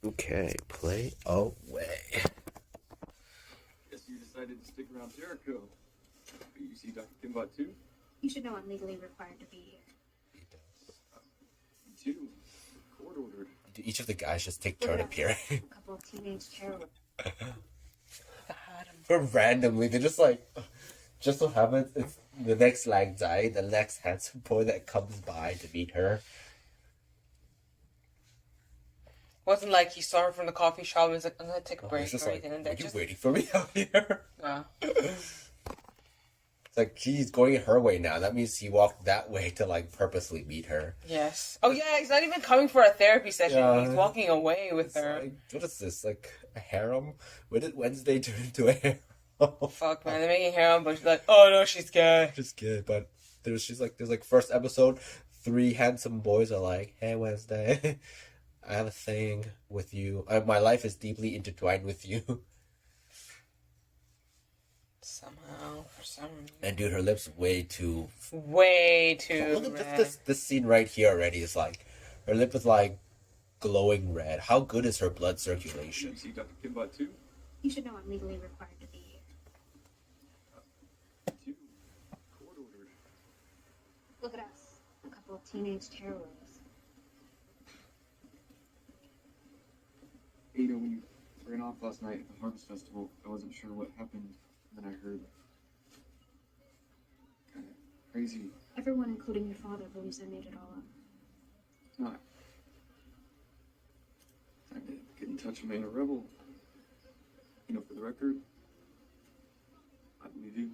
Okay, play away. Guess you decided to stick around Jericho. But you see Dr. Kimbot too? You should know I'm legally required to be here. He does. Me too. Court ordered. Do each of the guys just take turn appearing? A couple of teenage terrorists. But randomly, they're just so happens it's the next Lang Zai, the next handsome boy that comes by to meet her. Wasn't like he saw her from the coffee shop and was like, I'm gonna take a break It's just or like, anything. are you waiting for me out here? Yeah. It's like he's going her way now. That means he walked that way to like purposely meet her. Yes. Oh yeah, he's not even coming for a therapy session. Yeah. He's walking away with It's her. like, what is this? Like a harem? When did Wednesday turn into a harem? Fuck man, they're making harem, but she's like, oh no, she's gay. Just good, but there's first episode, 3 handsome boys are like, hey Wednesday, I have a thing with you. My life is deeply intertwined with you. Somehow, for some reason. And dude, her lips way too Look look red. at this scene right here already is like her lip is like glowing red. How good is her blood circulation? You see Dr. Kimbot too? You should know I'm legally required to be here. Me too. Court ordered. Look at us. A couple of teenage terrorists. Hey, you know, when you ran off last night at the Harvest Festival, I wasn't sure what happened. And then I heard kind of crazy. Everyone, including your father, believes I made it all up. It's not. Time to get in touch with me, a rebel. You know, for the record, I believe you.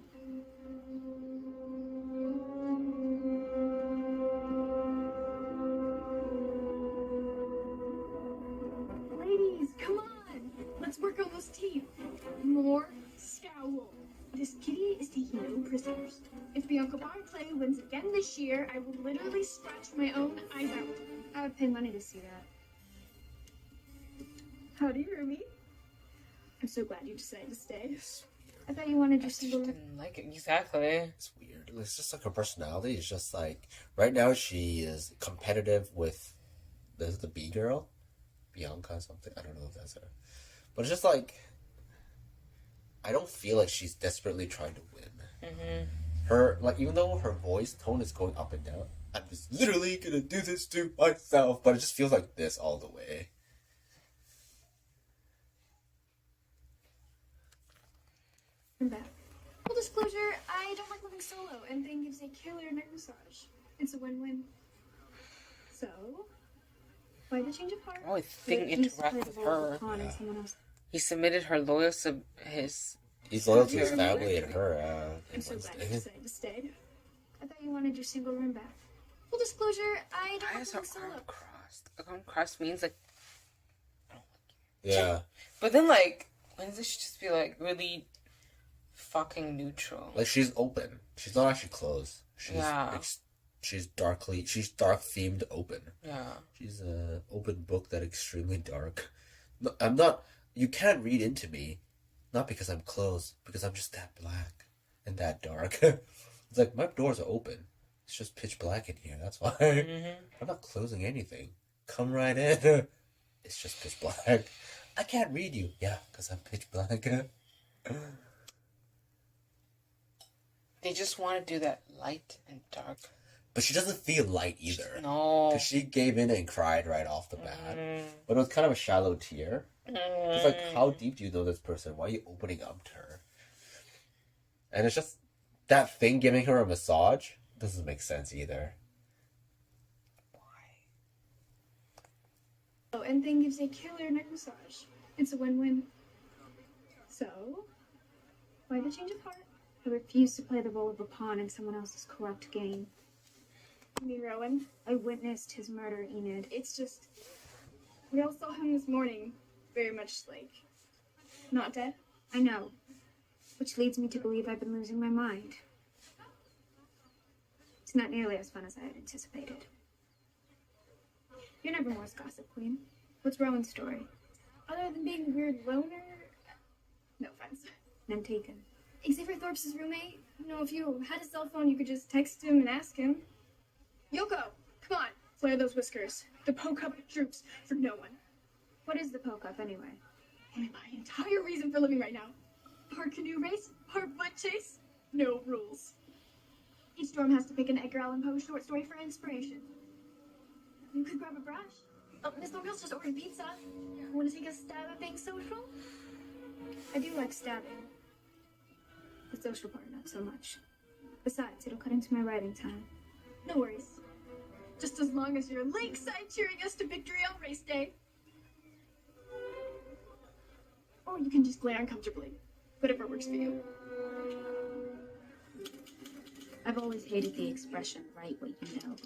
Ladies, come on! Let's work on those teeth. More scowl. This kitty is taking no prisoners. If Bianca Barclay wins again this year, I will literally scratch my own eyes out. I would pay money to see that. Howdy, Ruby. I'm so glad you decided to stay. I thought you wanted your I single room. didn't like it. Exactly. It's weird. It's just like her personality is just like right now she is competitive with the B girl, Bianca or something. I don't know if that's her, but it's just like I don't feel like she's desperately trying to win. Mm-hmm. Her like even though her voice tone is going up and down, I'm just literally gonna do this to myself. But it just feels like this all the way. I'm back. Full disclosure, I don't like living solo, and Thing gives a killer night massage. It's a win-win. So, why the change of heart? Oh, I think interact with her. He submitted her loyal his. He's loyal to his family and her. I'm so glad you decided to stay. I thought you wanted your single room back. Full disclosure, I don't Why like is her living solo. arm crossed? Like, arm crossed means like. Yeah, But then like, when does she just be like really fucking neutral? like she's open. She's not actually closed. Yeah. She's dark themed open. Yeah. She's a open book that extremely dark. No, I'm not. You can't read into me, not because I'm closed, because I'm just that black and that dark. It's like my doors are open. It's just pitch black in here. That's why I'm not closing anything. Come right in. It's just pitch black. I can't read you. Yeah, because I'm pitch black. They just want to do that light and dark. But she doesn't feel light either. No. Because she gave in and cried right off the bat. But it was kind of a shallow tear. It's like, how deep do you know this person? Why are you opening up to her? And it's just that thing giving her a massage doesn't make sense either. Oh, and Thing gives a killer neck massage. It's a win-win. So, why the change of heart? I refuse to play the role of a pawn in someone else's corrupt game. Me, Rowan. I witnessed his murder, Enid. It's just, we all saw him this morning. Very much like, not dead. I know. Which leads me to believe I've been losing my mind. It's not nearly as fun as I had anticipated. You're Nevermore's gossip queen. What's Rowan's story? Other than being a weird loner? No offense. I'm taken. Xavier Thorpe's roommate? You know, if you had a cell phone, you could just text him and ask him. Yoko, come on, flare those whiskers. The poke up troops for no one. What What is the poke-up, anyway? Only my entire reason for living right now. Part canoe race, part butt chase, no rules. Each dorm has to pick an Edgar Allan Poe short story for inspiration. You could grab a brush. Oh, Miss Norville's just ordered pizza. Want to take a stab at being social? I do like stabbing. The social part, not so much. Besides, it'll cut into my writing time. No worries. Just as long as you're lakeside cheering us to victory on race day. Or you can just glare uncomfortably. Whatever works for you. I've always hated the expression, write what you know.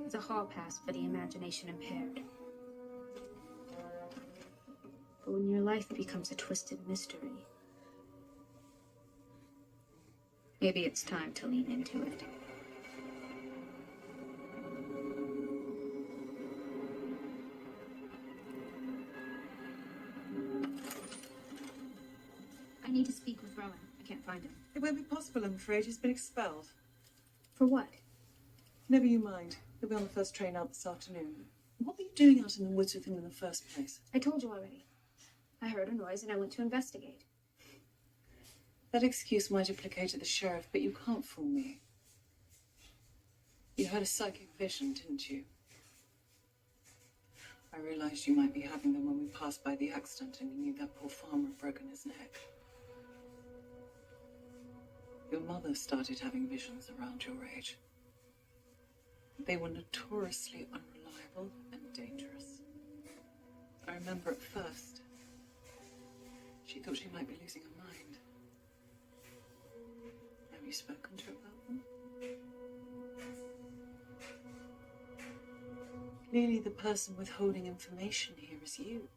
It's a hall pass for the imagination impaired. But when your life becomes a twisted mystery, maybe it's time to lean into it. I need to speak with Rowan. I can't find him. It won't be possible, I'm afraid. He's been expelled. For what? Never you mind. He'll be on the first train out this afternoon. What were you doing out in the woods with him in the first place? I told you already. I heard a noise and I went to investigate. That excuse might have placated the sheriff, but you can't fool me. You had a psychic vision, didn't you? I realized you might be having them when we passed by the accident and you knew that poor farmer had broken his neck. Your mother started having visions around your age. They were notoriously unreliable and dangerous. I remember at first, she thought she might be losing her mind. Have you spoken to her about them? Clearly the person withholding information here is you.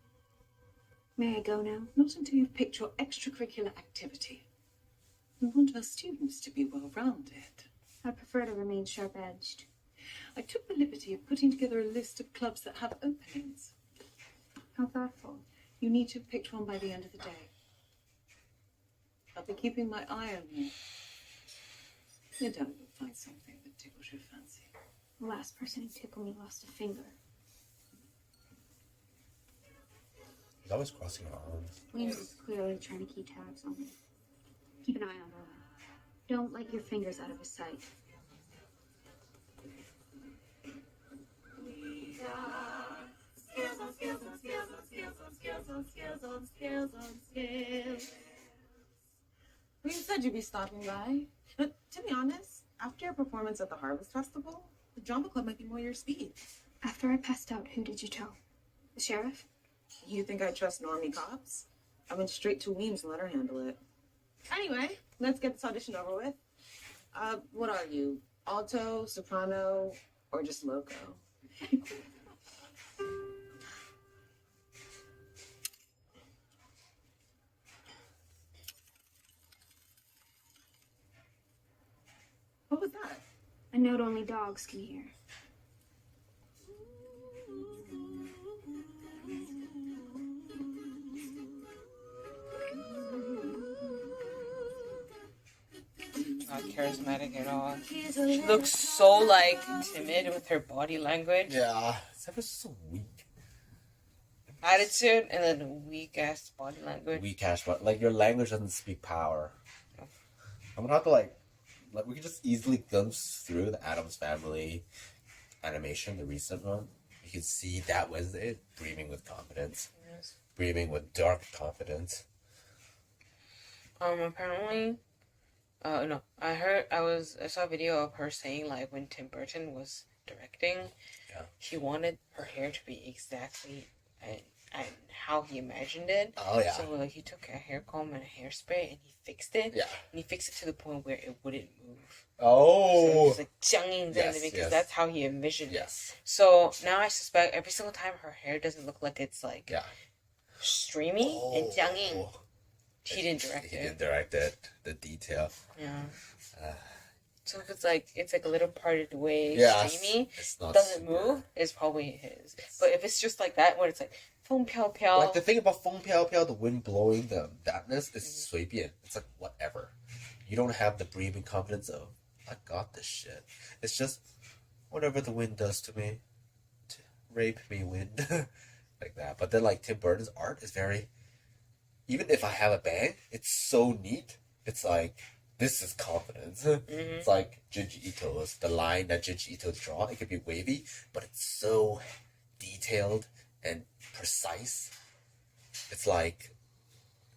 May I go now? Not until you've picked your extracurricular activity. We want our students to be well-rounded. I prefer to remain sharp-edged. I took the liberty of putting together a list of clubs that have openings. How thoughtful. You need to have picked one by the end of the day. I'll be keeping my eye on you. No doubt you'll find something that tickles your fancy. The last person who tickled me lost a finger. He's always crossing her arms. Williams is clearly trying to keep tabs on me. Keep an eye on Rowan. Don't let your fingers out of his sight. Well, you said you'd be stopping by. But to be honest, after your performance at the Harvest Festival, the drama club might be more your speed. After I passed out, who did you tell? The sheriff? You think I trust normie cops? I went straight to Weems and let her handle it. Anyway, let's get this audition over with. What are you? Alto, soprano, or just loco? What was that? A note only dogs can hear. Not charismatic at all. She looks so like timid with her body language, Yeah, it's ever so weak. attitude, and then weak ass body language. Weak cash, but like your language doesn't speak power. I'm gonna have to like we can just easily glimpse through the Addams Family animation, the recent one. You can see that was it, breathing with confidence, Yes. breathing with dark confidence. Apparently, no, I saw a video of her saying like when Tim Burton was directing, Yeah. she wanted her hair to be exactly and how he imagined it. Oh yeah, So like he took a hair comb and a hairspray and he fixed it. yeah. And he fixed it to the point where it wouldn't move. So it Oh, was like 짱인 Yes, because yes. that's how he envisioned it. yes, So now I suspect every single time her hair doesn't look like it's like yeah. streamy and 짱인. Oh. He didn't direct He it. didn't direct it. The detail. Yeah. Uh, So if it's like a little parted way, Yeah, streamy, it's not doesn't super- move, it's probably his. Yes. But if it's just like that, when it's like 风飘飘, Like the thing about 风飘飘, the wind blowing, the thatness is 随便. It's like whatever. You don't have the breathing confidence of I got this shit. It's just whatever the wind does to me. Rape me, wind. Like that. But then, like, Tim Burton's art is very... Even if I have a bang, it's so neat. It's like, this is confidence. It's like Junji Ito's, the line that Junji Ito draw. It could be wavy, but it's so detailed and precise. It's like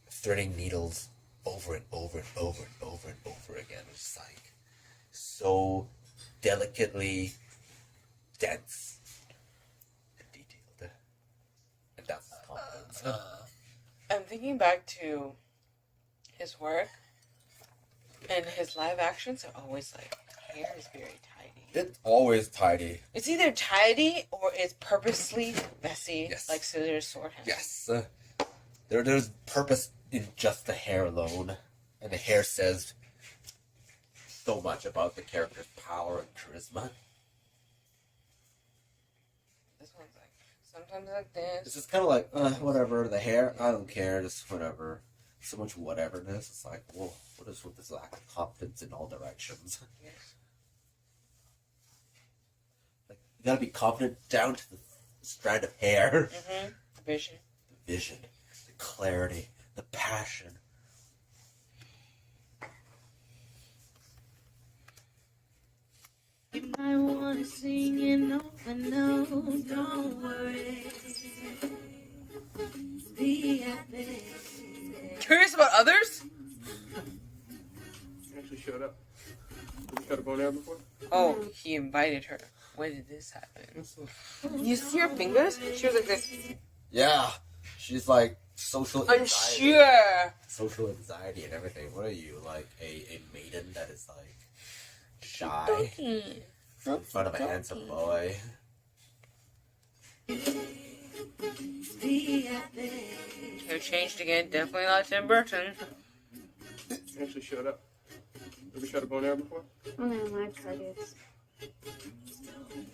threading needles over and over and over and over and over again. It's like so delicately dense and detailed. And that's confidence. I'm thinking back to his work, and his live actions are always like, hair is very tidy. It's always tidy. It's either tidy or it's purposely messy, Yes. like Scissors Sword Hand. Yes. There's purpose in just the hair alone. And the hair says so much about the character's power and charisma. This one's like, sometimes like this. It's just kind of like, whatever. The hair, I don't care. Just whatever. So much whateverness. It's like, whoa, what is with this lack of confidence in all directions? Yes. Like, you gotta be confident down to the strand of hair. The vision. The vision, the clarity, the passion. You might wanna sing it over, no, don't worry. Be happy. Curious about others? She actually showed up. Have you shot a bow before? Oh, he invited her. When did this happen? You see her fingers? She was like this. Yeah, she's like social anxiety. Unsure. Social anxiety and everything. What are you, like a maiden that is like shy in front of a handsome boy? Hair changed again. Definitely not Tim Burton. She actually showed up. Have you shot a bow before? Only on live targets.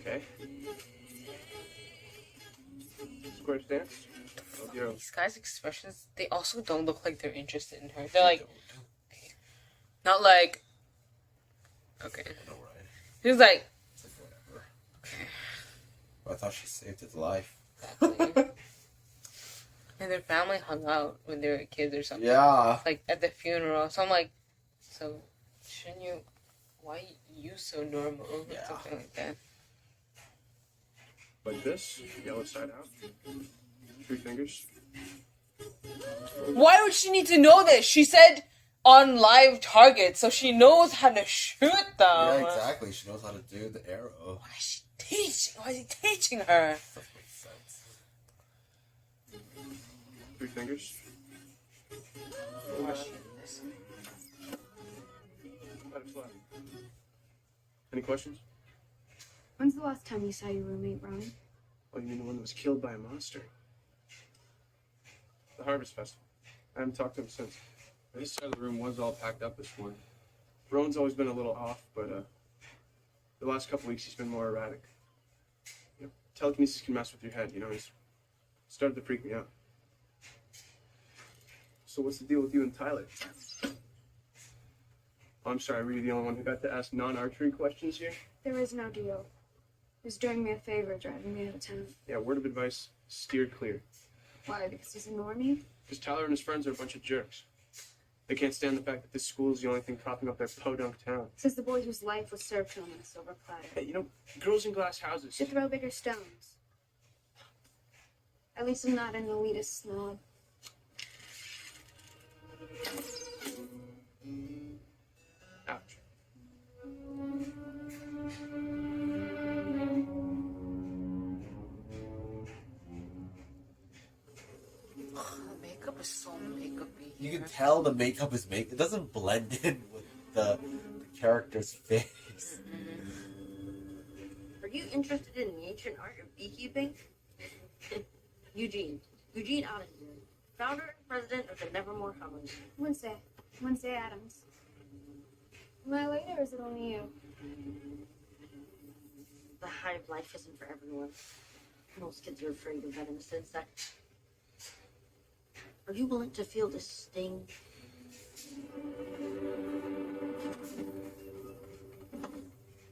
Okay. Square stance. Oh, yeah. These guys' expressions, they also don't look like they're interested in her. They're like, not like, okay. I know, right? He's like, It's like, whatever. Well, I thought she saved his life. exactly. And their family hung out when they were kids or something. Yeah. Like at the funeral. So I'm like, so shouldn't you, why you so normal? Yeah. Something like that. Like this. Yellow side out. 3 fingers. Why would she need to know this? She said on live target, so she knows how to shoot them. Yeah, exactly. She knows how to do the arrow. Why is she teaching? Why is he teaching her? That makes sense. 3 fingers. Why is she doing this? Let it fly. Any questions? When's the last time you saw your roommate, Ronnie? Oh, you mean the one that was killed by a monster? The Harvest Festival. I haven't talked to him since. This side of the room was all packed up this morning. Rowan's always been a little off, but the last couple weeks he's been more erratic. You know, telekinesis can mess with your head, you know, he's started to freak me out. So what's the deal with you and Tyler? Oh, I'm sorry, were you the only one who got to ask non-archery questions here? There is no deal. He was doing me a favor driving me out of town. Yeah, word of advice, steer clear. Why? Because he's a normie? Because Tyler and his friends are a bunch of jerks. They can't stand the fact that this school is the only thing propping up their podunk town. Says the boy whose life was served on a silver platter. Hey, you know, girls in glass houses. Should throw bigger stones. At least I'm not an elitist snob. Ouch. The makeup is so makeup-y. You can tell the makeup is make. It doesn't blend in with the character's face. Are you interested in the ancient art of beekeeping? Eugene Ottinger, founder and president of the Nevermore Colony. Wednesday Adams. Am I late or is it only you? The hive life isn't for everyone. Most kids are afraid of venomous insects. Are you willing to feel the sting?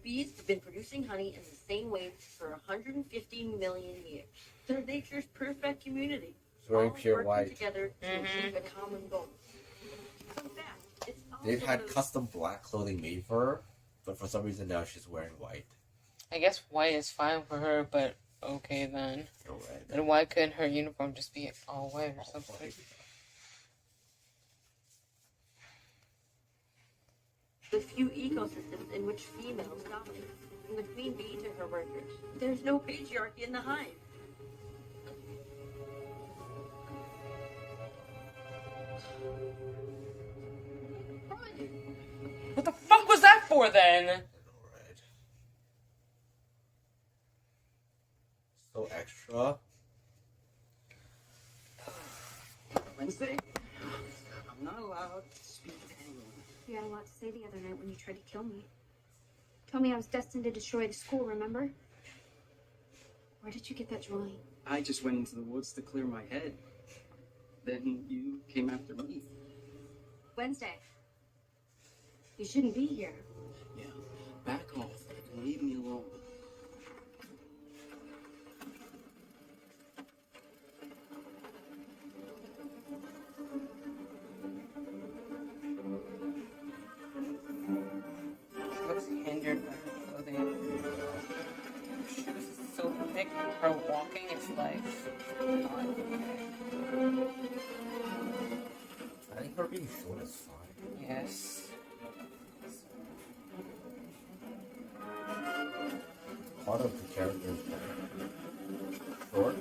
Bees have been producing honey in the same way for 150 million years. They're nature's perfect community. It's very all pure working white. together to achieve a common goal. Fun fact, it's They've also had the- custom black clothing made for her, but for some reason now she's wearing white. I guess white is fine for her, but okay then. Alright. Then why couldn't her uniform just be all white or something? the few ecosystems in which females dominate, from the queen bee to her workers. There's no patriarchy in the hive. What the fuck was that for then? Alright. So extra. Wednesday? I'm not allowed to speak to anyone. You had a lot to say the other night when you tried to kill me. Told me I was destined to destroy the school, remember? Where did you get that drawing? I just went into the woods to clear my head. Then you came after me. Wednesday. You shouldn't be here. Yeah, back off and leave me alone. Looks hindered by her clothing. Her shoes is so thick. Her walking is like not okay. I think her being short is fine. Yes. Part of the character's short,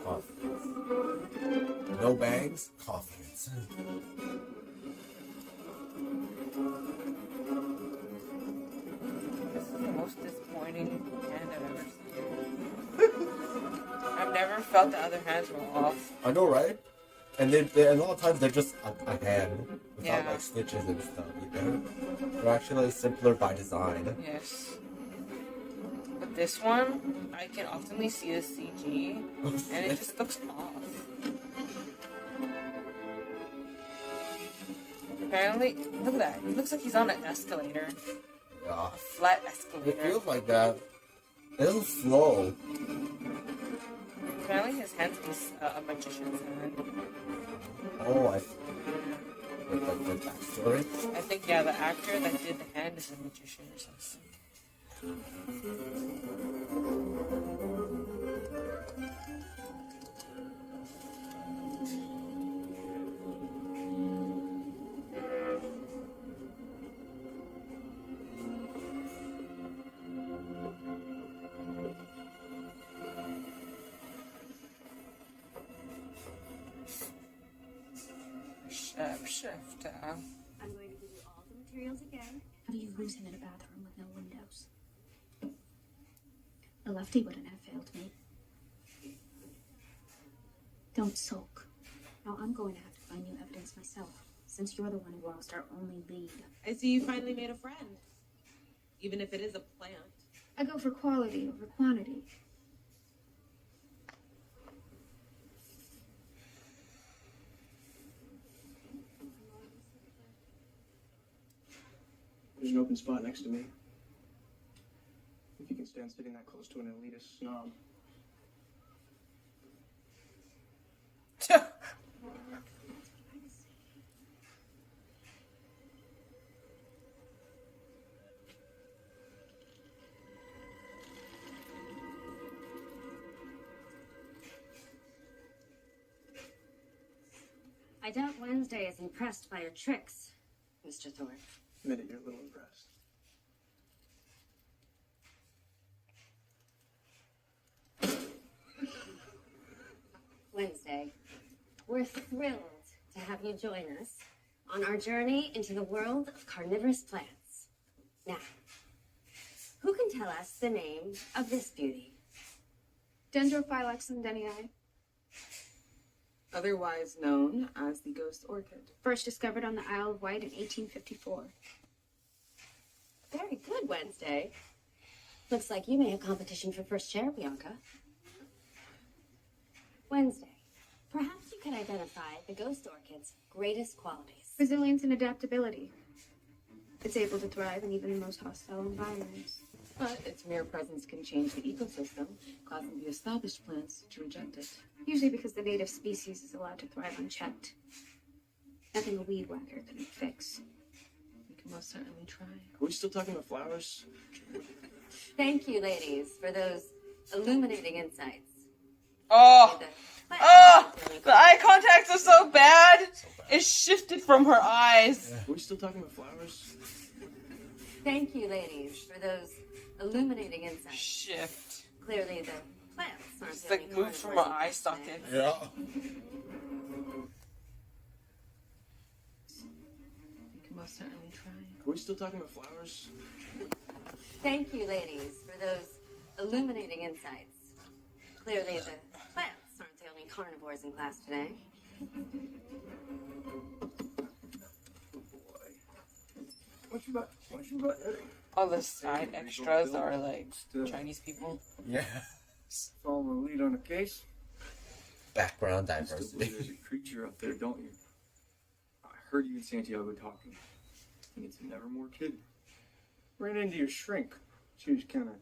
confidence. No bangs, confidence. This is the most disappointing hand I've ever seen. I've never felt the other hands were off. I know, right? And they a lot of times they're just a hand without Yeah. like stitches and stuff. You know? They're actually simpler by design. Yes. But this one, I can often see the CG, and it just looks off. Apparently, look at that. He looks like he's on an escalator. Yeah. A flat It escalator. feels like that. It doesn't flow. Apparently his hands is a magician's hand. Oh, I see. Like the backstory. I think, yeah, the actor that did the hand is a magician or something. Shift. I'm going to give you all the materials again. How do you lose him in a bathroom with no windows? A lefty wouldn't have failed me. Don't sulk. Now I'm going to have to find new evidence myself, since you're the one who lost our only lead. I see you finally made a friend. Even if it is a plant. I go for quality over quantity. There's an open spot next to me. If you can stand sitting that close to an elitist snob. I doubt Wednesday is impressed by your tricks, Mr. Thorne. Admit it, you're a little impressed. Wednesday, we're thrilled to have you join us on our journey into the world of carnivorous plants. Now, who can tell us the name of this beauty? Dendrophylax lindeni, Otherwise known as the ghost orchid. first discovered on the Isle of Wight in 1854. Very good, Wednesday. Looks like you made a competition for first chair, Bianca. Wednesday, perhaps you could identify the ghost orchid's greatest qualities. Resilience and adaptability. It's able to thrive in even the most hostile environments. But its mere presence can change the ecosystem, causing the established plants to reject it. Usually because the native species is allowed to thrive unchecked. Nothing a weed whacker couldn't fix. We can most certainly try. Are we still talking about flowers? Thank you, ladies, for those illuminating insights. Oh, The oh, the eye contacts are so bad. It shifted from her eyes. Are we still talking about flowers? Thank you, ladies, for those illuminating insights. Shift. Clearly, the plants aren't It's the like only moved from her carnivores eye in socket. Yeah. We can most certainly try. Are we still talking about flowers? Thank you, ladies, for those illuminating insights. Clearly, the plants aren't the only carnivores in class today. What you about? All the side extras are like Chinese people. Yes. Follow the lead on the case. Background You still believe diversity. there's a creature out there, don't you? I heard you and Santiago talking. And it's Nevermore Kid. Ran into your shrink. She was kind of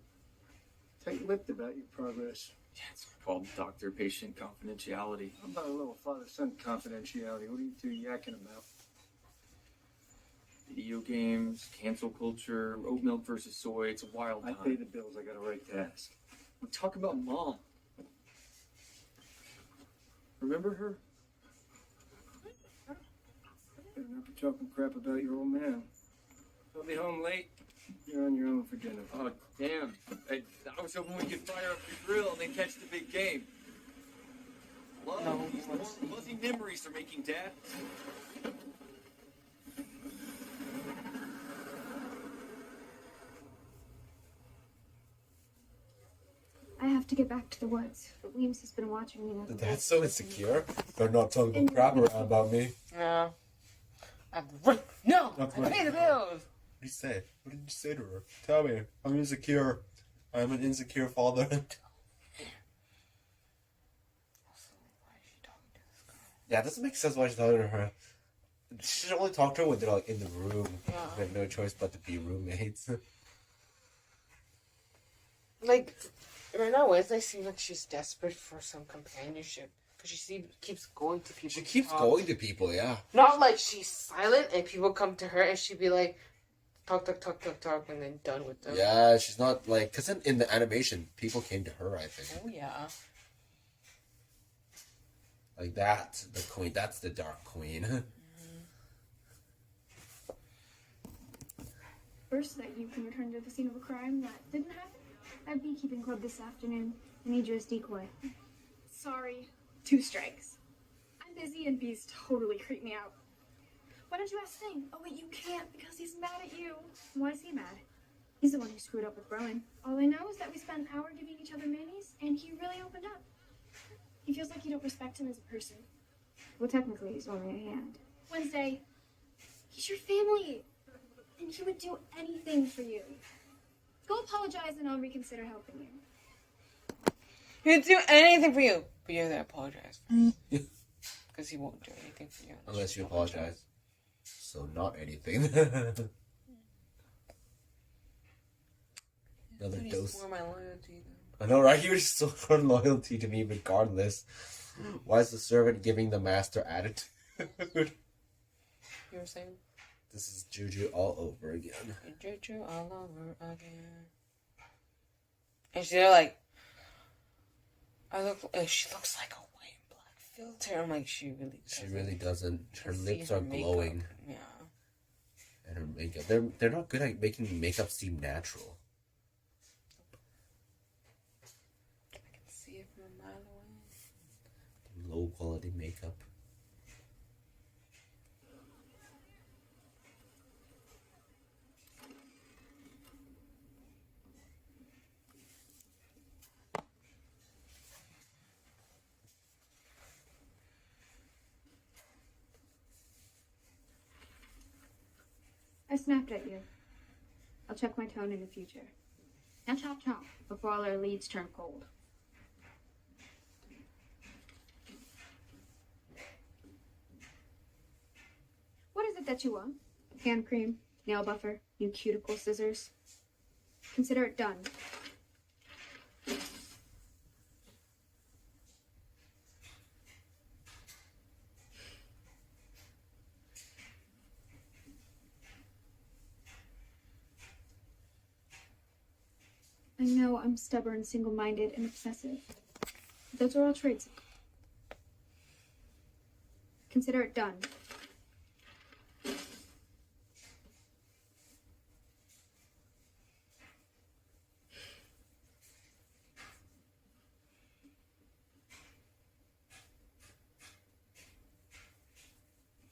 tight-lipped about your progress. Yeah, it's called doctor-patient confidentiality. How about a little father-son confidentiality? What are you two yakking about? Video games, cancel culture, oat milk versus soy. It's a wild I time. pay the bills. I got a right to ask. We're talking about Mom. Remember her? Better not be talking crap about your old man. I'll be home late. You're on your own for dinner. Oh, damn. I was hoping we could fire up the grill and then catch the big game. Love, No, these warm, fuzzy memories are making, Dad. I have to get back to the woods, but Weems has been watching me. The dad's so insecure. They're not talking crap around about me. Yeah. No, That's I what- pay the bills. What did you say? What did you say to her? Tell me. I'm insecure. I'm an insecure father. Yeah, it doesn't make sense why she's talking to her. She should only talk to her when they're like in the room. Yeah. They have no choice but to be roommates. Like, right now, Wesley seems like she's desperate for some companionship. Because she keeps going to people. She keeps to talk. going to people, yeah. Not like she's silent and people come to her and she'd be like, talk, and then done with them. Yeah, she's not like... Because in the animation, people came to her, I think. Oh, yeah. Like that, the queen. That's the Dark Queen. First, that you can return to the scene of a crime that didn't happen. At beekeeping club this afternoon. I need you as decoy. Sorry, 2 strikes. I'm busy and bees totally creep me out. Why don't you ask Sting? Oh wait, you can't because he's mad at you. Why is he mad? He's the one who screwed up with Rowan. All I know is that we spent an hour giving each other manis and he really opened up. He feels like you don't respect him as a person. Well, technically, he's only a hand. Wednesday, he's your family. And he would do anything for you. Go apologize and I'll reconsider helping you. He'd do anything for you. But you have to apologize first. Because he won't do anything for you. Unless you apologize. So not anything. Another He dose. swore my loyalty. I know, right? You were just so loyalty to me regardless. Why is the servant giving the master attitude? You were saying? This is Juju all over again. Juju all over again. And she's like, she looks like a white and black filter. I'm like, she really doesn't. She really doesn't. Her See lips her are makeup. glowing. Yeah. And her makeup. They're not good at making makeup seem natural. I can see it from a mile away. Low quality makeup. I snapped at you. I'll check my tone in the future. Now chop chop, before all our leads turn cold. What is it that you want? Hand cream, nail buffer, new cuticle scissors. Consider it done. I know I'm stubborn, single-minded, and obsessive. Those are all traits. Consider it done.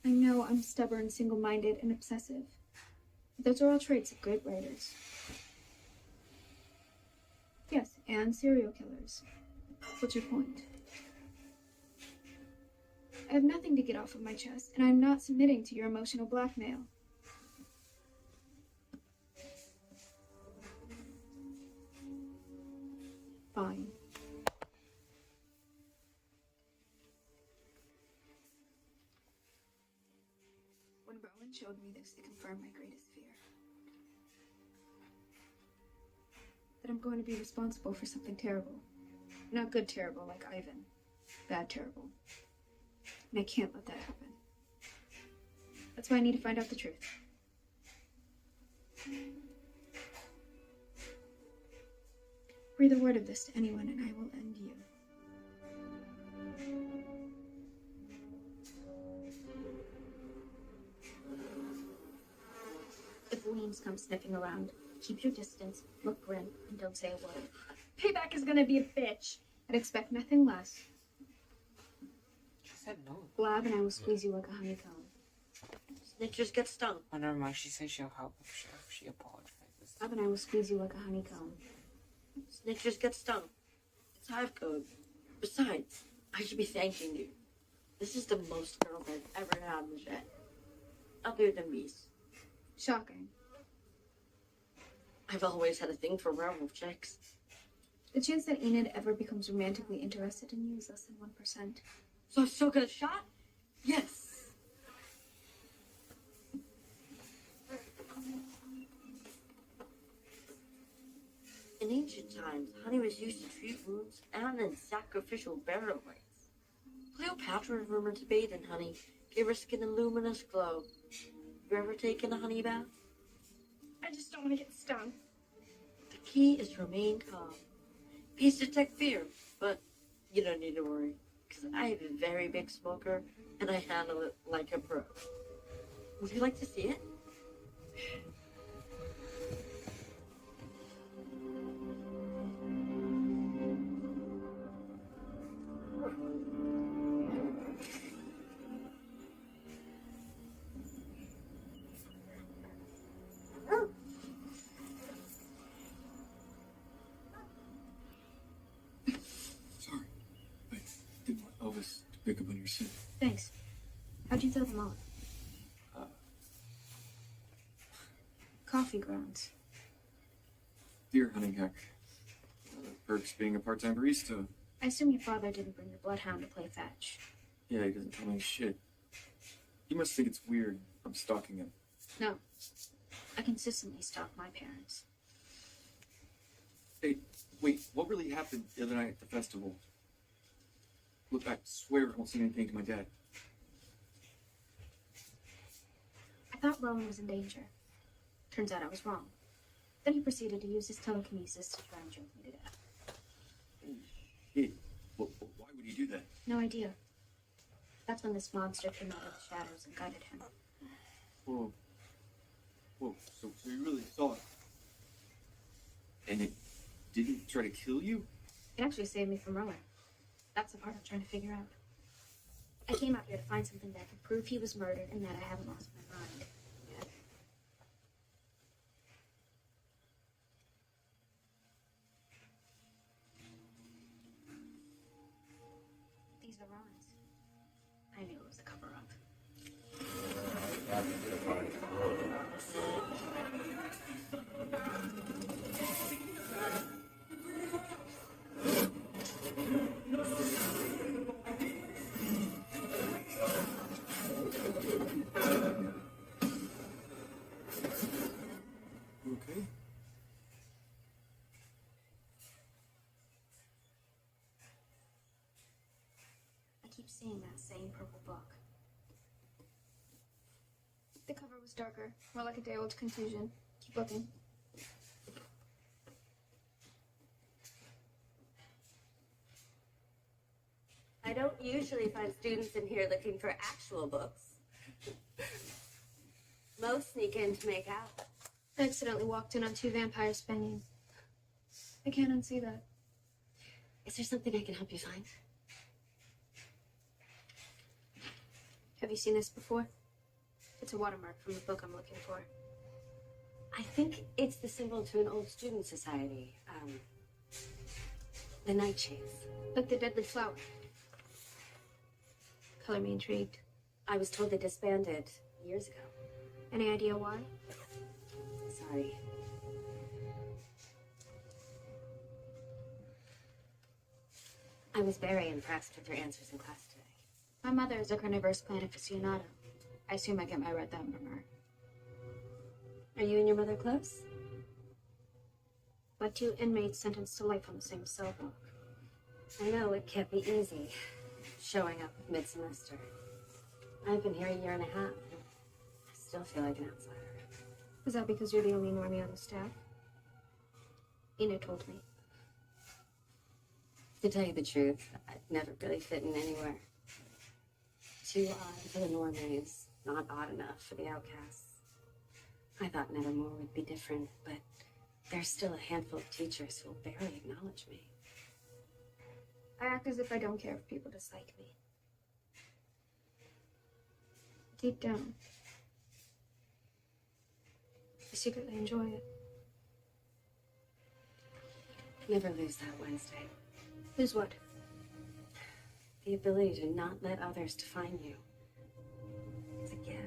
I know I'm stubborn, single-minded, and obsessive. Those are all traits of great writers. Yes, and serial killers. What's your point? I have nothing to get off of my chest, and I'm not submitting to your emotional blackmail. Fine. When Rowan showed me this, it confirmed my greatest fear. That I'm going to be responsible for something terrible. Not good terrible like Ivan. Bad terrible. And I can't let that happen. That's why I need to find out the truth. Breathe a word of this to anyone and I will end you. If Weems comes sniffing around, keep your distance, look grim, and don't say a word. Payback is gonna be a bitch. I'd expect nothing less. She said no. Blab and I will squeeze you like a honeycomb. Snitchers get stung. Oh, never mind. She said she'll help if she apologizes. Blab and I will squeeze you like a honeycomb. Snitchers get stung. It's hive code. Besides, I should be thanking you. This is the most girls I've ever had in the shed. Other than bees. Shocking. I've always had a thing for werewolf chicks. The chance that Enid ever becomes romantically interested in you is less than 1%. So I've still got a shot? Yes. In ancient times, honey was used to treat wounds and in sacrificial burial rites. Cleopatra is rumored to bathe in honey, give her skin a luminous glow. You ever taken a honey bath? I just don't want to get stung. The key is to remain calm. Bees detect fear, but you don't need to worry, because I am a very big smoker and I handle it like a pro. Would you like to see it? Sorry. I didn't want Elvis to pick up on your scent. Thanks. How'd you throw them off? Coffee grounds. Dear honey heck. Perks being a part-time barista. I assume your father didn't bring the bloodhound to play fetch. Yeah, he doesn't tell me shit. He must think it's weird I'm stalking him. No. I consistently stalk my parents. Hey, wait, what really happened the other night at the festival? Look, I swear I won't say anything to my dad. I thought Rowan was in danger. Turns out I was wrong. Then he proceeded to use his telekinesis to try and choke me to death. Hey, why would he do that? No idea. That's when this monster came out of the shadows and guided him. Whoa. Whoa, so you really saw it? And it didn't try to kill you? It actually saved me from Rowan. That's the part I'm trying to figure out. I came out here to find something that could prove he was murdered and that I haven't lost my mind yet. These are Rowan's. I knew it was a cover-up. You okay? keep seeing that same purple book. The cover was darker, more like a day-old confusion. Keep looking. I don't usually find students in here looking for actual books. Most sneak in to make out. I accidentally walked in on 2 vampires banging. I can't unsee that. Is there something I can help you find? Have you seen this before? It's a watermark from the book I'm looking for. I think it's the symbol to an old student society. The nightshades. Like the deadly flower. Color me intrigued. I was told they disbanded years ago. Any idea why? Sorry. I was very impressed with your answers in class today. My mother is a carnivorous plant aficionado. I assume I get my red thumb from her. Are you and your mother close? Like 2 inmates sentenced to life on the same cell block. I know it can't be easy showing up mid-semester. I've been here a year and a half. I still feel like an outsider. Is that because you're the only normie on the staff? Ina told me. To tell you the truth, I've never really fit in anywhere. Too odd for the normies, not odd enough for the outcasts. I thought Nevermore would be different, but there's still a handful of teachers who will barely acknowledge me. I act as if I don't care if people dislike me. Deep down, I secretly enjoy it. Never lose that Wednesday. Lose what? The ability to not let others define you. It's a gift.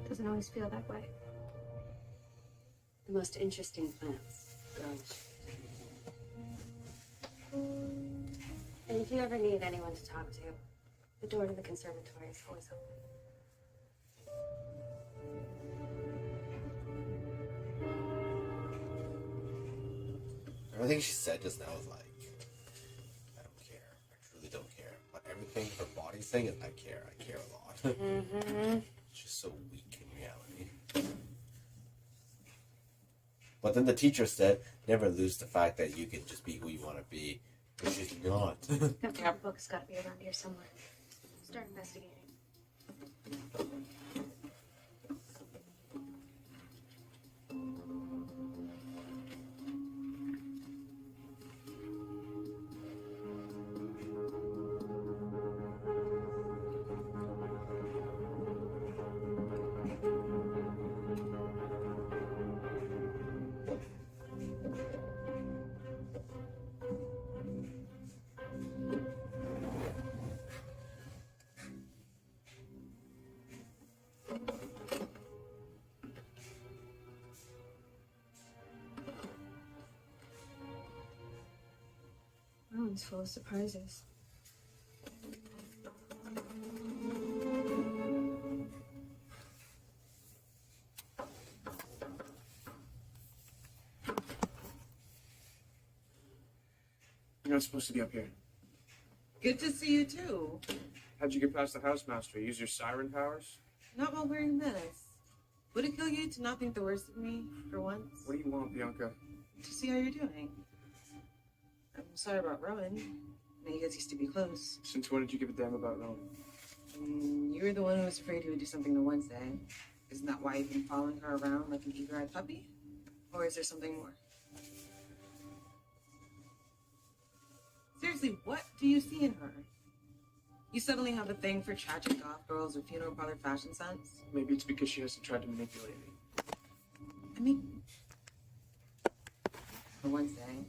Doesn't always feel that way. The most interesting plants grow. And if you ever need anyone to talk to, the door to the conservatory is always open. Everything she said just now was like, I don't care. I truly don't care. But everything her body's saying is, I care. I care a lot. Mm-hmm. She's so weak in reality. But then the teacher said, never lose the fact that you can just be who you want to be. But she's not. That purple book's got to be around here somewhere. Start investigating. Oh, it's full of surprises. You're not supposed to be up here. Good to see you too. How'd you get past the housemaster? Use your siren powers? Not while wearing this. Would it kill you to not think the worst of me for once? What do you want, Bianca? To see how you're doing. I'm sorry about Rowan. I know you guys used to be close. Since when did you give a damn about Rowan? You were the one who was afraid he would do something to Wednesday. Isn't that why you've been following her around like an eager-eyed puppy? Or is there something more? Seriously, what do you see in her? You suddenly have a thing for tragic goth girls with funeral parlor fashion sense? Maybe it's because she hasn't tried to manipulate me. I mean, for Wednesday,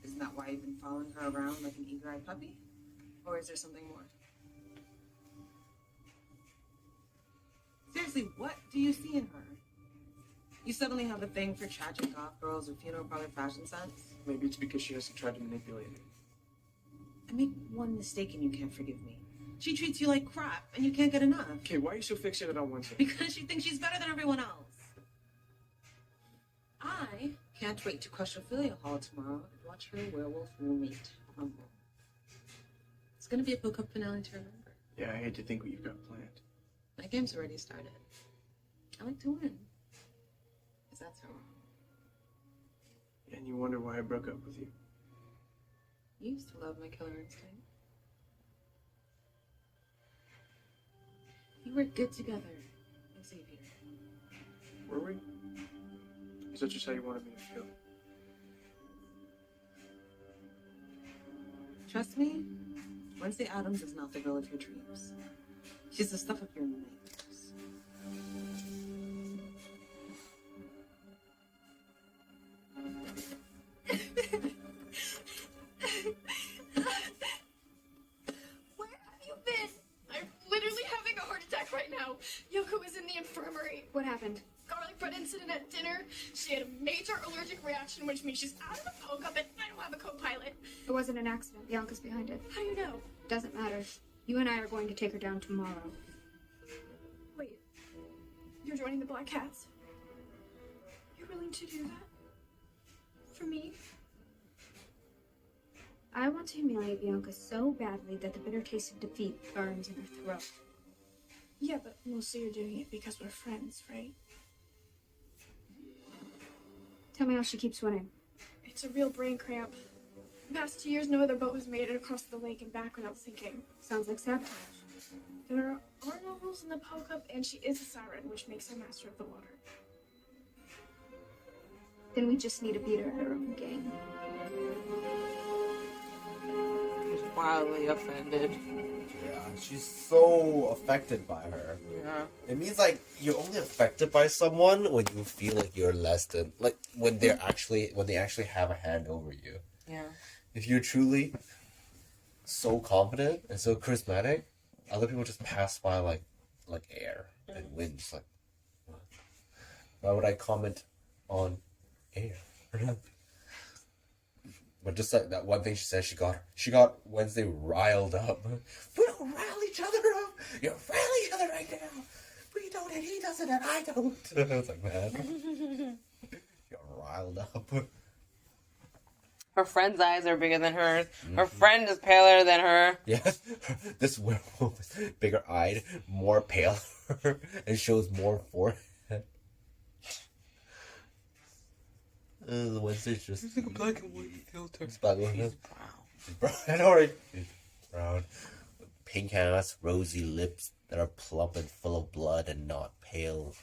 isn't that why you've been following her around like an eager-eyed puppy? Or is there something more? Seriously, what do you see in her? You suddenly have a thing for tragic goth girls with funeral parlor fashion sense? Maybe it's because she hasn't tried to manipulate me. I make one mistake and you can't forgive me. She treats you like crap and you can't get enough. Okay, why are you so fixated on Wednesday? Because she thinks she's better than everyone else. I can't wait to crush Ophelia Hall tomorrow and watch her werewolf roommate crumble. It's gonna be a book-up finale to remember. Yeah, I hate to think what you've got planned. My game's already started. I like to win. Is that so wrong? And you wonder why I broke up with you. You used to love my killer instinct. You were good together, Xavier. Were we? Is that just how you wanted me to feel? Trust me, Wednesday Adams is not the girl of your dreams. She's the stuff of your nightmares. Where have you been? I'm literally having a heart attack right now. Yoko is in the infirmary. What happened? Garlic bread incident at dinner. She had a major allergic reaction, which means she's out of the phone cup and I don't have a co-pilot. It wasn't an accident. Bianca's behind it. How do you know? Doesn't matter. You and I are going to take her down tomorrow. Wait, you're joining the Black Cats? You're willing to do that? For me? I want to humiliate Bianca so badly that the bitter taste of defeat burns in her throat. Yeah, but mostly you're doing it because we're friends, right? Tell me how she keeps winning. It's a real brain cramp. The past 2 years, no other boat has made it across the lake and back without sinking. Sounds like sabotage. There are no rules in the Poe Cup, and she is a siren, which makes her master of the water. Then we just need to beat her at her own game. He's wildly offended. Yeah, she's so affected by her. Yeah. It means like you're only affected by someone when you feel like you're less than, like when they actually have a hand over you. Yeah. If you're truly so confident and so charismatic, other people just pass by like air and wind. Just like, what? Why would I comment on air? But just like that one thing she said, she got Wednesday riled up. We don't rile each other up. You rile each other right now. We don't, and he doesn't, and I don't. I was like, man, you're riled up. Her friend's eyes are bigger than hers. Her friend is paler than her. Yeah, this werewolf is bigger eyed, more pale, and shows more forehead. The Wednesday's just. It's like a black and white filter. It's black and white. She's She's brown. I know, right? She's brown. Pink ass, rosy lips that are plump and full of blood and not pale.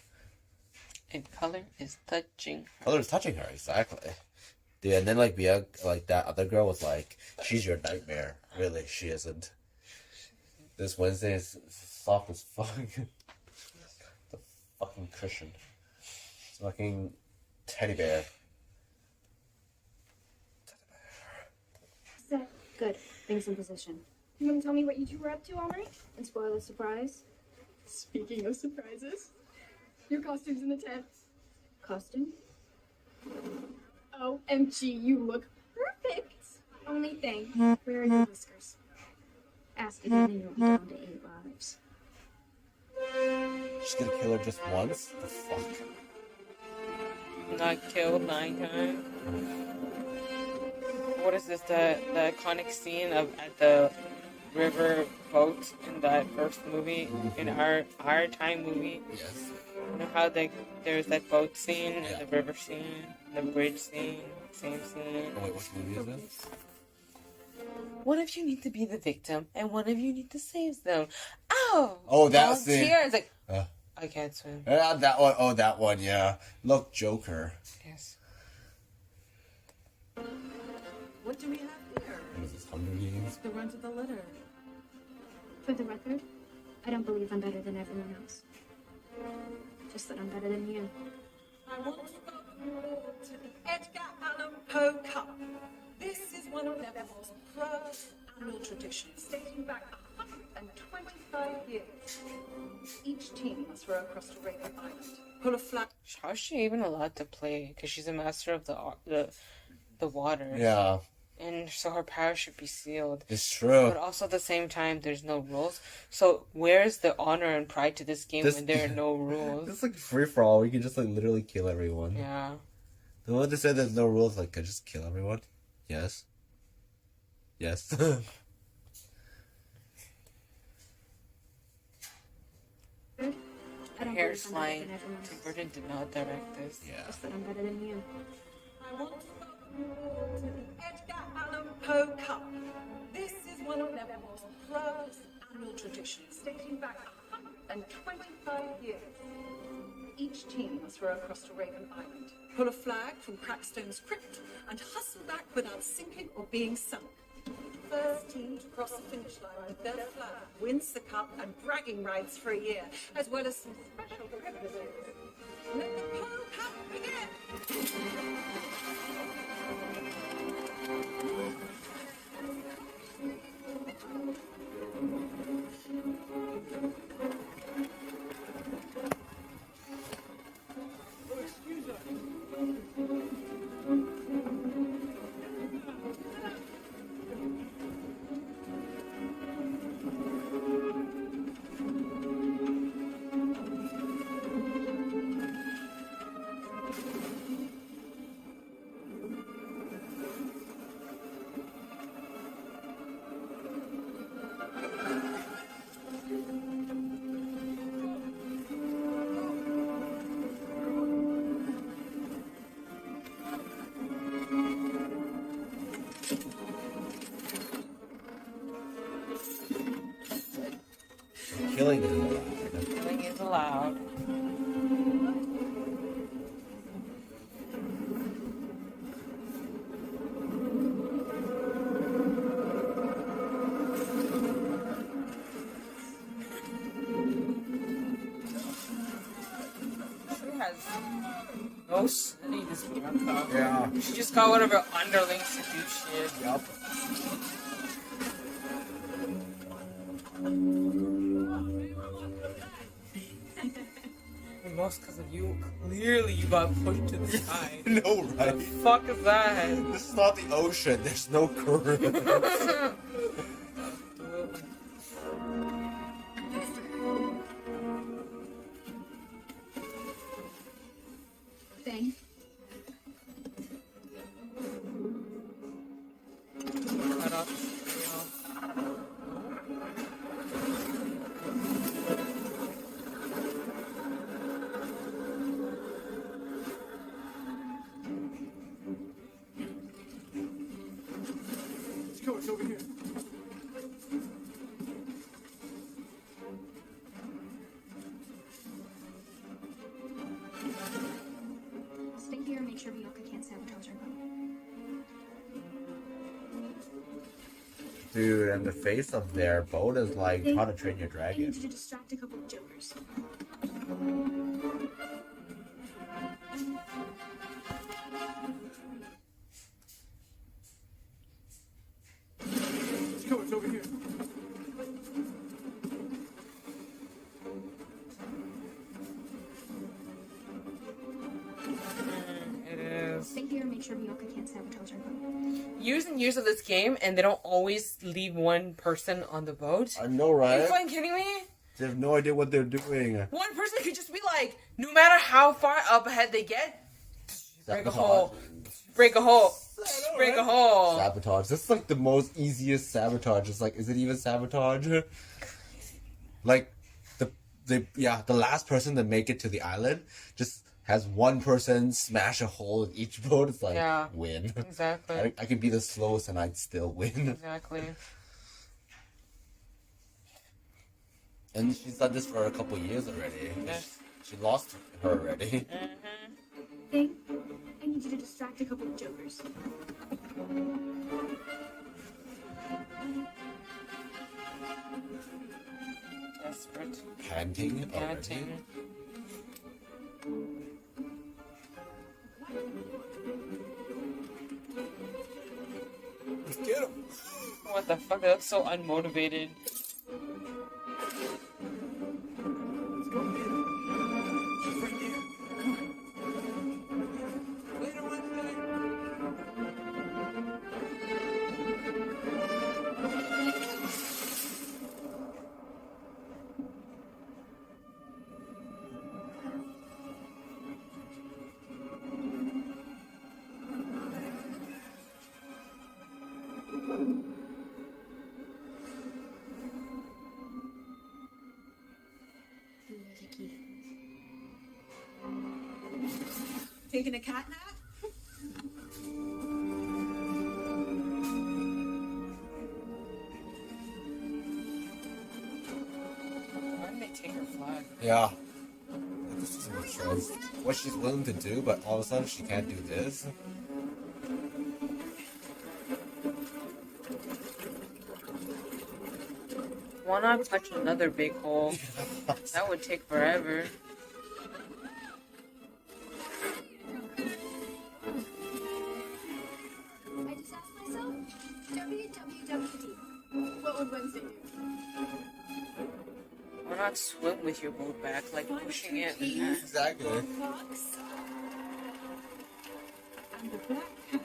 And color is touching her. Color is touching her, exactly. Dude, and then like Bianca, like that other girl was like, she's your nightmare. Really, she isn't. This Wednesday is soft as fuck. It's a fucking cushion. It's a fucking teddy bear. Set. Good. Things in position. You want to tell me what you two were up to all night? And spoil the surprise. Speaking of surprises, your costume's in the tent. Costume? OMG, you look perfect. Only thing. Where are your whiskers? Ask again and you'll be down to 8 lives. She's gonna kill her just once? The fuck? Not killed 9 times. What is this? The iconic scene of at the river boat in that first movie, in our time movie. Yes. You know how there's that boat scene, Yeah. the river scene, the bridge scene, same scene. Oh wait, which movie is this? One of you need to be the victim, and one of you need to save them. Oh! Oh, that scene. Volunteer. It's like, Uh. I can't swim. That one. Oh, that one, yeah. Look, Joker. Yes. What do we have here? What is this, Hunger Games? The run to the litter. For the record, I don't believe I'm better than everyone else. Just that I'm better than you. I want to welcome you all to the Edgar Allan Poe Cup. This is one of their most proud annual traditions, dating back 125 years. Each team must row across to Raven Island, pull a flag. How is she even allowed to play? Because she's a master of the water. Yeah, And so her power should be sealed. it's true. But also at the same time, there's no rules. So where's the honor and pride to this game when there are no rules? It's like free for all. We can just like literally kill everyone. Yeah. The one that said there's no rules, like, can I just kill everyone? Yes. Yes. First line, Tim Burton did not direct this. Yeah. Just that I'm better than you. I want to welcome to the Edgar Allan Poe Cup. This is one of Nevermore's proudest annual traditions, dating back 125 years. Each team must row across to Raven Island, pull a flag from Crackstone's crypt, and hustle back without sinking or being sunk. First team to cross the finish line with their flag wins the cup and bragging rights for a year, as well as some special privileges. Let the Poe Cup begin! Killing is allowed. Killing is allowed. She has no study, this Bianca. Yeah. She just got one of her underlings to do shit. Yup. Most because of you. Clearly you got pushed to the side. No, The right? fuck is that? This is not the ocean. There's no current. Thing. Cut off, you know. Let's go, it's over here. Stay here and make sure Bianca can't sabotage our boat. Dude, and the face of their boat is like How to Train Your I need Dragon. you to distract a couple of jokers. Let's go, it's over here. It is. Stay here and make sure Bianca can't sabotage our boat. Years and years of this game, and they don't always leave one person on the boat. I know, Are you right? fucking kidding me? They have no idea what they're doing. One person could just be like, no matter how far up ahead they get, break a hole, break a hole, break a hole. Sabotage. That's like the most easiest sabotage. It's like, is it even sabotage? Like, the last person to make it to the island just has one person smash a hole in each boat. It's like, Yeah. win. Exactly. I could be the slowest and I'd still win. Exactly. And she's done this for a couple years already. Yes. She lost her already. Thing. I need you to distract a couple of jokers. Desperate. Panting already. Panting. Get him. What the fuck? They look so unmotivated. Let's go. She's right there. Later, Wednesday. Taking a cat nap? Why did they take her flag? Yeah. This isn't a choice. What she's willing to do, but all of a sudden she can't do this. Why not punch another big hole? That would take forever. I just asked myself, WWWD. What would Wednesday do? Why not swim with your boat back, like pushing it? And Exactly. Fox. And the black cat.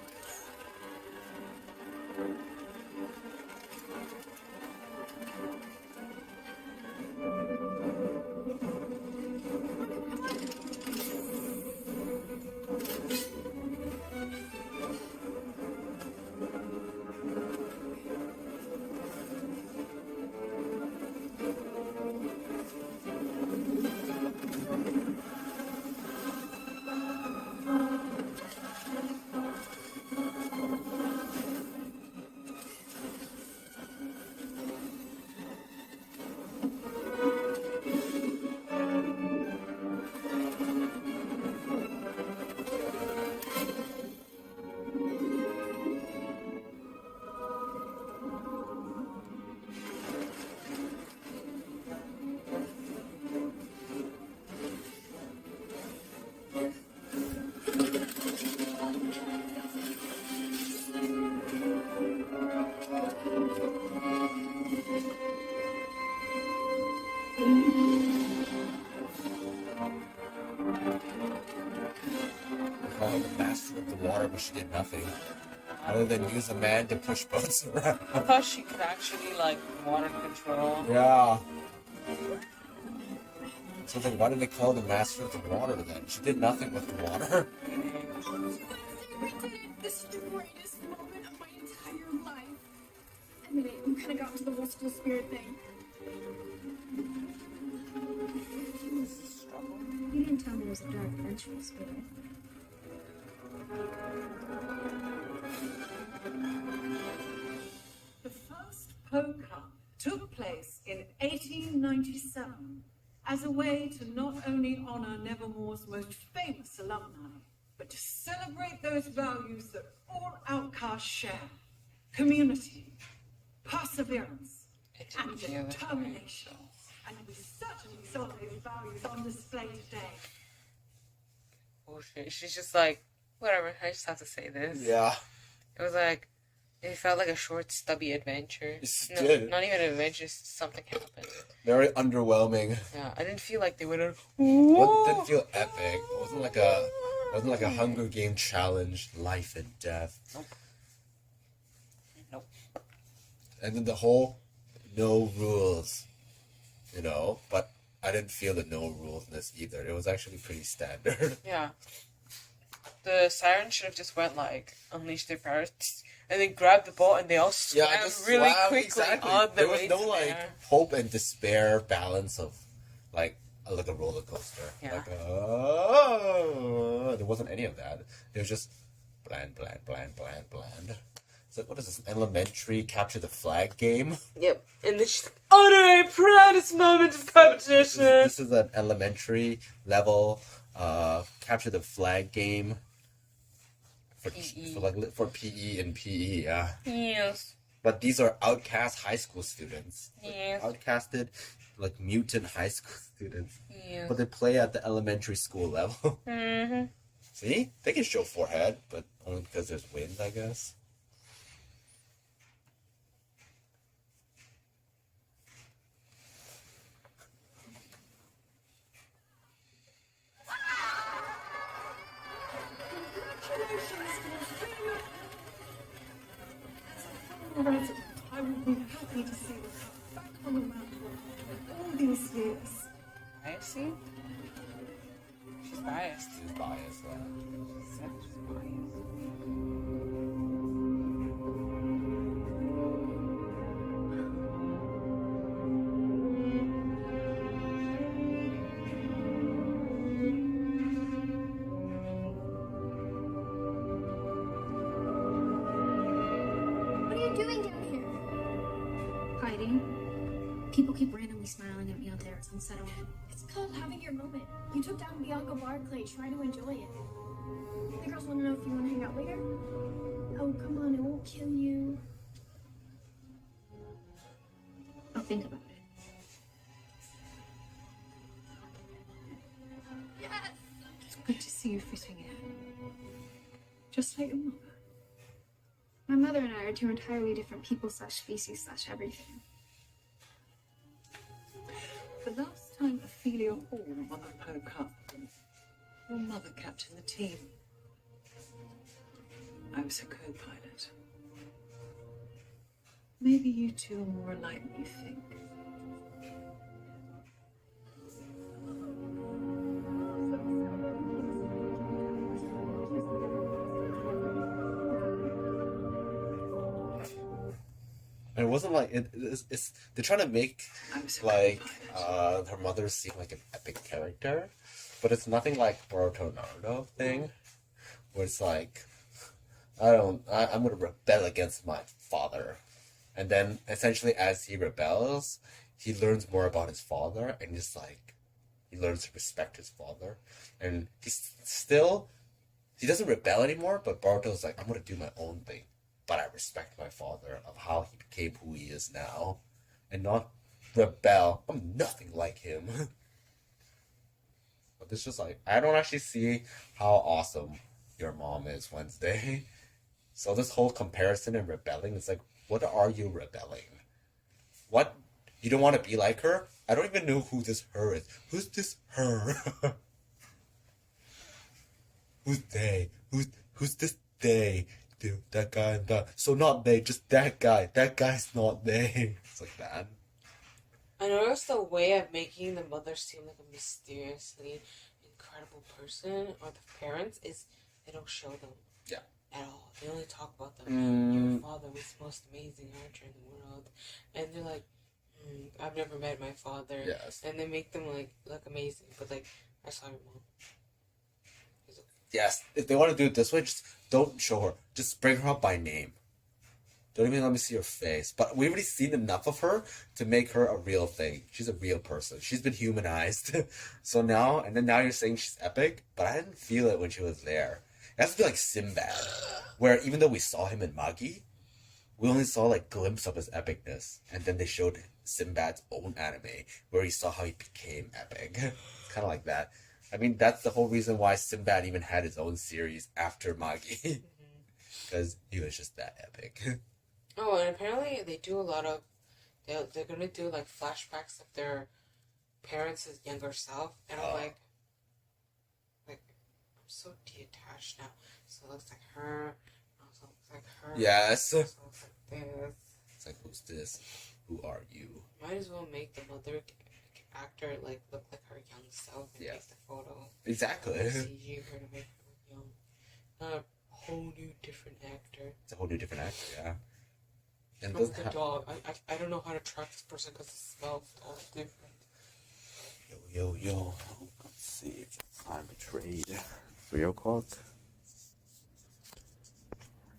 Oh, the master of the water, but she did nothing. Other than use a man to push boats around. I thought she could actually, like, water control. Yeah. So then why did they call her the master of the water then? She did nothing with the water. This is the greatest moment of my entire life. I mean, you kind of got to the whole school spirit thing. You didn't tell me it was a dark, vengeful spirit. The first poker took place in 1897 as a way to not only honor Nevermore's most famous alumni, but to celebrate those values that all outcasts share: community, perseverance, and determination. And we certainly saw those values on display today. Bullshit. She's just like, whatever, I just have to say this. Yeah. It was like, it felt like a short, stubby adventure. It No, did. not even an adventure, just something happened. Very underwhelming. Yeah, I didn't feel like they would have. It didn't feel epic. It wasn't like a Hunger Game challenge, life and death. Nope. Nope. And then the whole no rules, you know, but I didn't feel the no rules in this either. It was actually pretty standard. Yeah. The siren should have just went like, unleash their powers, and then grabbed the ball, and they all swam really quickly exactly. on the There was way no to like there. hope and despair balance of like a roller coaster. Yeah. Like there wasn't any of that. It was just bland. It's like, what is this, elementary capture the flag game? Yep. And then she's like, honor a proudest moment of competition. This is an elementary level capture the flag game for PE. for PE and PE, yeah. Yes. But these are outcast high school students. Yes. Outcasted, like mutant high school students. Yes. But they play at the elementary school level. Mm-hmm. See? They can show forehead, but only because there's wind, I guess. Resident, I would be happy to see the cup back on the mantle all these years. I see. She's biased. She's biased, yeah. She's biased. you doing down here? Hiding. People keep randomly smiling at me out there. It's unsettling. It's called having your moment. You took down Bianca Barclay. Try to enjoy it. The girls want to know if you want to hang out later. Oh, come on. It won't kill you. I'll think about it. Yes! It's good to see you fitting in. Just like your mother. My mother and I are two entirely different people / species / everything. The last time Ophelia Hall won the Pro Cup, your mother captained the team. I was her co-pilot. Maybe you two are more alike than you think. And it wasn't like it's they're trying to make I was her like co-pilot. her mother seem like an epic character, but it's nothing like Boruto Naruto thing, where it's like I'm gonna rebel against my father, and then essentially as he rebels, he learns more about his father, and just like he learns to respect his father, and he doesn't rebel anymore, but Boruto's like, I'm gonna do my own thing, but I respect my father of how he became who he is now, and not rebel. I'm nothing like him. But it's just like, I don't actually see how awesome your mom is, Wednesday. So this whole comparison and rebelling, it's like, what are you rebelling? What? You don't want to be like her? I don't even know who this her is. Who's this her? Who's they? Who's this they? Dude, that guy and that. So not they, just that guy. That guy's not they. It's like that. I noticed the way of making the mother seem like a mysteriously incredible person, or the parents, is they don't show them. Yeah. At all. They only talk about them. Your father was the most amazing archer in the world. And they're like, I've never met my father. Yes. And they make them like look amazing. But like, I saw your mom. Yes, if they want to do it this way, just don't show her. Just bring her up by name. Don't even let me see her face. But we've already seen enough of her to make her a real thing. She's a real person. She's been humanized. So now you're saying she's epic, but I didn't feel it when she was there. It has to be like Sinbad, where even though we saw him in Magi, we only saw like glimpse of his epicness, and then they showed Sinbad's own anime, where he saw how he became epic. It's kind of like that. I mean, that's the whole reason why Sinbad even had his own series after Magi, because he was just that epic. Oh, and apparently they do a lot of. They're gonna do like flashbacks of their parents' younger self, and I'm like, I'm so detached now. So it looks like her. Also looks like her. Yes. Also looks like this. It's like, who's this? Who are you? Might as well make the mother actor like look like her young self and make the photo. Exactly. CG her to make her look young. Not a whole new different actor. It's a whole new different actor, yeah. And From the dog. I don't know how to track this person because the smell's all different. Yo. Let's see if it's time to trade. 3 o'clock.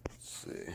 Let's see.